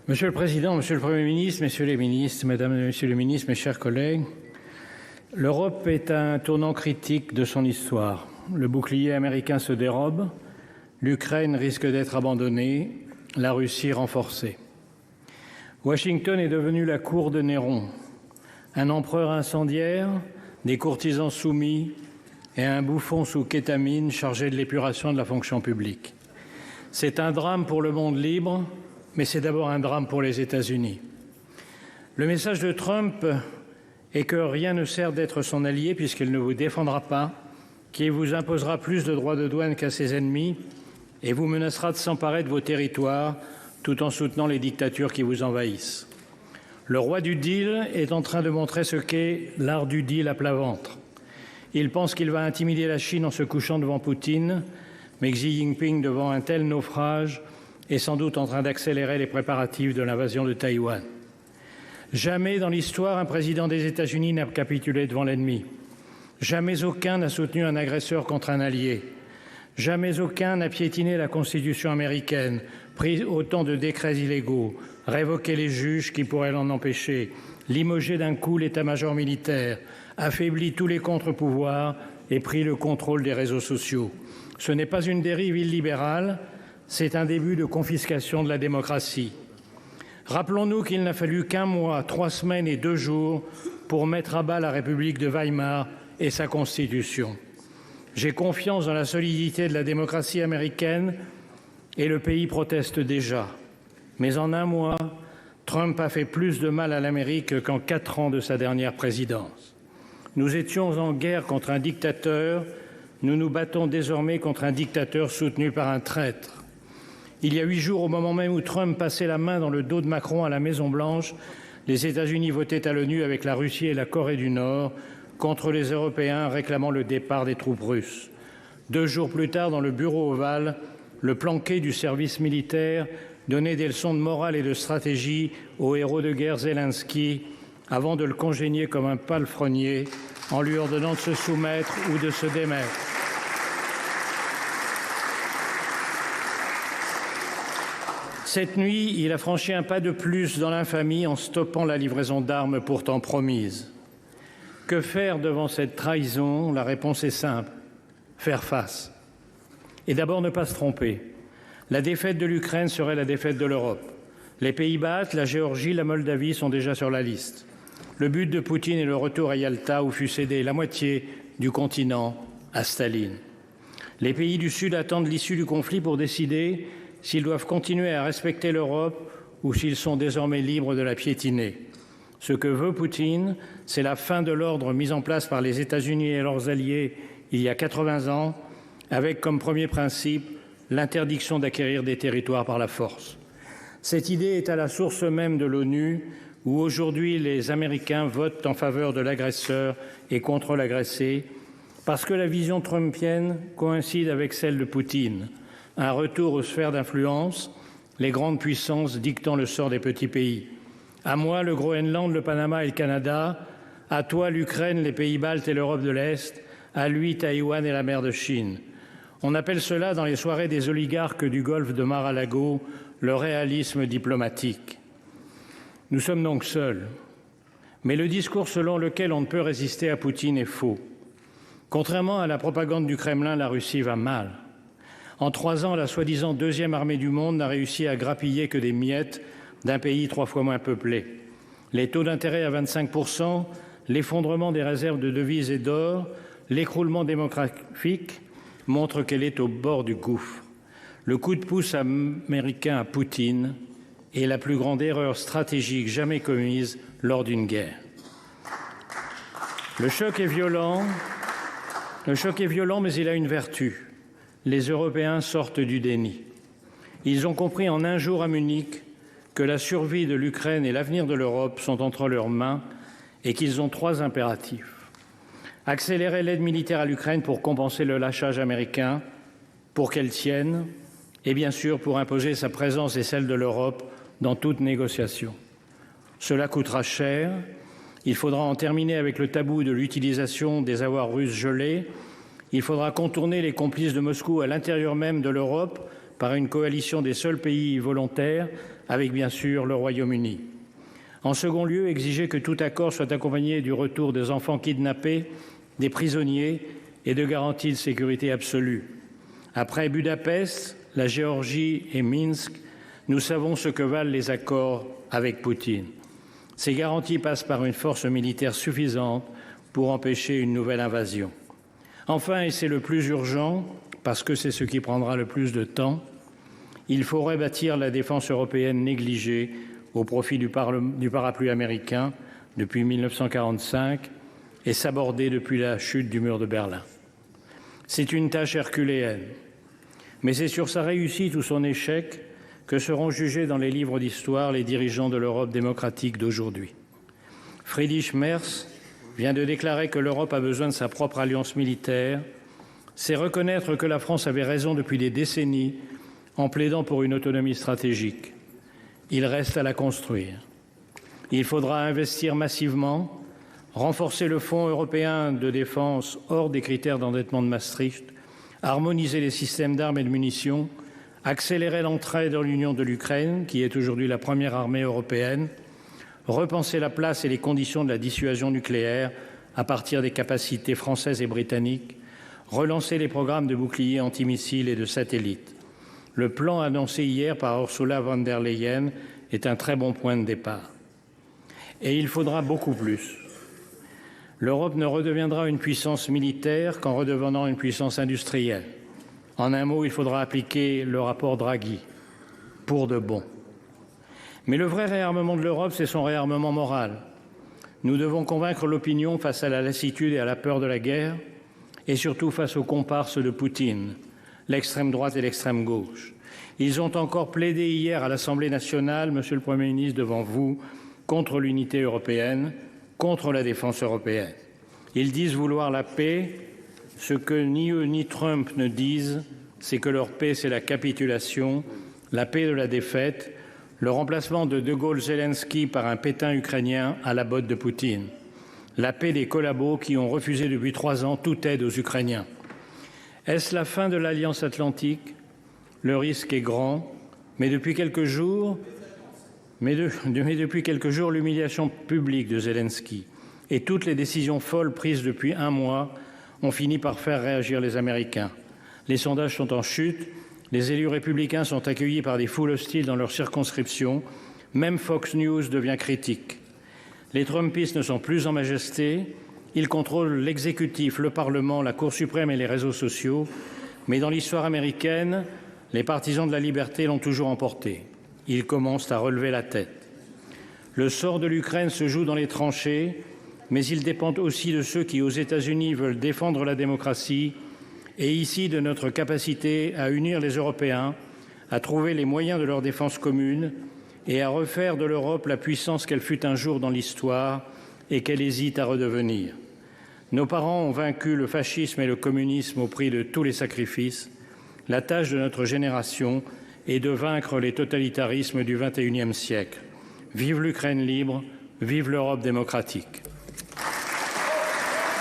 Monsieur le Président, Monsieur le Premier ministre, Messieurs les ministres, Mesdames et Messieurs les ministres, mes chers collègues, l'Europe est à un tournant critique de son histoire. Le bouclier américain se dérobe, l'Ukraine risque d'être abandonnée, la Russie renforcée. Washington est devenu la cour de Néron, un empereur incendiaire, des courtisans soumis et un bouffon sous kétamine chargé de l'épuration de la fonction publique. C'est un drame pour le monde libre, mais c'est d'abord un drame pour les États-Unis. Le message de Trump est que rien ne sert d'être son allié puisqu'il ne vous défendra pas, qu'il vous imposera plus de droits de douane qu'à ses ennemis et vous menacera de s'emparer de vos territoires tout en soutenant les dictatures qui vous envahissent. Le roi du deal est en train de montrer ce qu'est l'art du deal à plat ventre. Il pense qu'il va intimider la Chine en se couchant devant Poutine, mais Xi Jinping, devant un tel naufrage, est sans doute en train d'accélérer les préparatifs de l'invasion de Taïwan. Jamais dans l'histoire, un président des États-Unis n'a capitulé devant l'ennemi. Jamais aucun n'a soutenu un agresseur contre un allié. Jamais aucun n'a piétiné la Constitution américaine, pris autant de décrets illégaux, révoqué les juges qui pourraient l'en empêcher, limogé d'un coup l'état-major militaire, affaibli tous les contre-pouvoirs et pris le contrôle des réseaux sociaux. Ce n'est pas une dérive illibérale, c'est un début de confiscation de la démocratie. Rappelons-nous qu'il n'a fallu qu'un mois, 3 semaines et 2 jours pour mettre à bas la République de Weimar et sa Constitution. J'ai confiance dans la solidité de la démocratie américaine et le pays proteste déjà. Mais en un mois, Trump a fait plus de mal à l'Amérique qu'en 4 ans de sa dernière présidence. Nous étions en guerre contre un dictateur, nous nous battons désormais contre un dictateur soutenu par un traître. Il y a 8 jours, au moment même où Trump passait la main dans le dos de Macron à la Maison-Blanche, les États-Unis votaient à l'ONU avec la Russie et la Corée du Nord contre les Européens réclamant le départ des troupes russes. 2 jours plus tard, dans le bureau ovale, le planqué du service militaire donnait des leçons de morale et de stratégie au héros de guerre Zelensky avant de le congédier comme un palefrenier en lui ordonnant de se soumettre ou de se démettre. Cette nuit, il a franchi un pas de plus dans l'infamie en stoppant la livraison d'armes pourtant promise. Que faire devant cette trahison? La réponse est simple, faire face. Et d'abord ne pas se tromper. La défaite de l'Ukraine serait la défaite de l'Europe. Les pays baltes, la Géorgie, la Moldavie sont déjà sur la liste. Le but de Poutine est le retour à Yalta où fut cédée la moitié du continent à Staline. Les pays du Sud attendent l'issue du conflit pour décider s'ils doivent continuer à respecter l'Europe ou s'ils sont désormais libres de la piétiner. Ce que veut Poutine, c'est la fin de l'ordre mis en place par les États-Unis et leurs alliés il y a 80 ans, avec comme premier principe l'interdiction d'acquérir des territoires par la force. Cette idée est à la source même de l'ONU, où aujourd'hui les Américains votent en faveur de l'agresseur et contre l'agressé, parce que la vision trumpienne coïncide avec celle de Poutine. Un retour aux sphères d'influence, les grandes puissances dictant le sort des petits pays. À moi, le Groenland, le Panama et le Canada. À toi, l'Ukraine, les pays baltes et l'Europe de l'Est. À lui, Taïwan et la mer de Chine. On appelle cela, dans les soirées des oligarques du golfe de Mar-a-Lago, le réalisme diplomatique. Nous sommes donc seuls. Mais le discours selon lequel on ne peut résister à Poutine est faux. Contrairement à la propagande du Kremlin, la Russie va mal. En 3 ans, la soi-disant 2e armée du monde n'a réussi à grappiller que des miettes d'un pays 3 fois moins peuplé. Les taux d'intérêt à 25%, l'effondrement des réserves de devises et d'or, l'écroulement démographique montrent qu'elle est au bord du gouffre. Le coup de pouce américain à Poutine est la plus grande erreur stratégique jamais commise lors d'une guerre. Le choc est violent, mais il a une vertu. Les Européens sortent du déni. Ils ont compris en un jour à Munich que la survie de l'Ukraine et l'avenir de l'Europe sont entre leurs mains et qu'ils ont 3 impératifs. Accélérer l'aide militaire à l'Ukraine pour compenser le lâchage américain, pour qu'elle tienne, et bien sûr pour imposer sa présence et celle de l'Europe dans toute négociation. Cela coûtera cher. Il faudra en terminer avec le tabou de l'utilisation des avoirs russes gelés. Il faudra contourner les complices de Moscou à l'intérieur même de l'Europe par une coalition des seuls pays volontaires, avec bien sûr le Royaume-Uni. En second lieu, exiger que tout accord soit accompagné du retour des enfants kidnappés, des prisonniers et de garanties de sécurité absolue. Après Budapest, la Géorgie et Minsk, nous savons ce que valent les accords avec Poutine. Ces garanties passent par une force militaire suffisante pour empêcher une nouvelle invasion. Enfin, et c'est le plus urgent, parce que c'est ce qui prendra le plus de temps, il faut rebâtir la défense européenne négligée au profit du parapluie américain depuis 1945 et sabordée depuis la chute du mur de Berlin. C'est une tâche herculéenne, mais c'est sur sa réussite ou son échec que seront jugés dans les livres d'histoire les dirigeants de l'Europe démocratique d'aujourd'hui. Friedrich Merz vient de déclarer que l'Europe a besoin de sa propre alliance militaire. C'est reconnaître que la France avait raison depuis des décennies en plaidant pour une autonomie stratégique. Il reste à la construire. Il faudra investir massivement, renforcer le Fonds européen de défense hors des critères d'endettement de Maastricht, harmoniser les systèmes d'armes et de munitions, accélérer l'entrée dans l'Union de l'Ukraine, qui est aujourd'hui la première armée européenne, repenser la place et les conditions de la dissuasion nucléaire à partir des capacités françaises et britanniques, relancer les programmes de boucliers antimissiles et de satellites. Le plan annoncé hier par Ursula von der Leyen est un très bon point de départ. Et il faudra beaucoup plus. L'Europe ne redeviendra une puissance militaire qu'en redevenant une puissance industrielle. En un mot, il faudra appliquer le rapport Draghi, pour de bon. Mais le vrai réarmement de l'Europe, c'est son réarmement moral. Nous devons convaincre l'opinion face à la lassitude et à la peur de la guerre, et surtout face aux comparses de Poutine, l'extrême droite et l'extrême gauche. Ils ont encore plaidé hier à l'Assemblée nationale, Monsieur le Premier ministre, devant vous, contre l'unité européenne, contre la défense européenne. Ils disent vouloir la paix. Ce que ni eux ni Trump ne disent, c'est que leur paix, c'est la capitulation, la paix de la défaite, le remplacement de Gaulle-Zelensky par un Pétain ukrainien à la botte de Poutine, la paix des collabos qui ont refusé depuis 3 ans toute aide aux Ukrainiens. Est-ce la fin de l'Alliance atlantique? Le risque est grand, mais depuis quelques jours, l'humiliation publique de Zelensky et toutes les décisions folles prises depuis 1 mois ont fini par faire réagir les Américains. Les sondages sont en chute, les élus républicains sont accueillis par des foules hostiles dans leurs circonscriptions, même Fox News devient critique. Les Trumpistes ne sont plus en majesté, ils contrôlent l'exécutif, le Parlement, la Cour suprême et les réseaux sociaux, mais dans l'histoire américaine, les partisans de la liberté l'ont toujours emporté. Ils commencent à relever la tête. Le sort de l'Ukraine se joue dans les tranchées, mais il dépend aussi de ceux qui, aux États-Unis, veulent défendre la démocratie et ici de notre capacité à unir les Européens, à trouver les moyens de leur défense commune et à refaire de l'Europe la puissance qu'elle fut un jour dans l'histoire et qu'elle hésite à redevenir. Nos parents ont vaincu le fascisme et le communisme au prix de tous les sacrifices. La tâche de notre génération est de vaincre les totalitarismes du XXIe siècle. Vive l'Ukraine libre, vive l'Europe démocratique.